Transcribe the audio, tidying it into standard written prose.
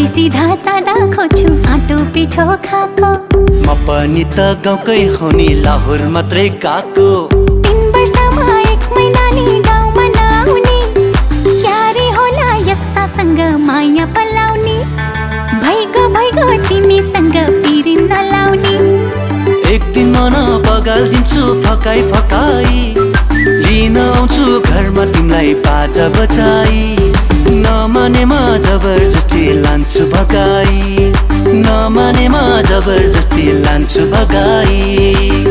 सधैँ सिधा सादा खोज्छु आटो पिठो खाएको। म पनि त गाउँकै हो नि, लाहोर मात्रै गएको। 3 वर्षमा 1 महिना नि गाउँमा नआउने, क्यारे होला यस्तासँग माया पलाउने। भइगो तिमीसँग पिरिम नलाउने। एक दिन मन बगाल्दिन्छु फकाई फकाई, लिन आउँछु घरमा तिमीलाई बाजा बजाई। नमानेमा जबरजस्ती लान्छु भगाई, नमानेमा जबरजस्ती लान्छु भगाई।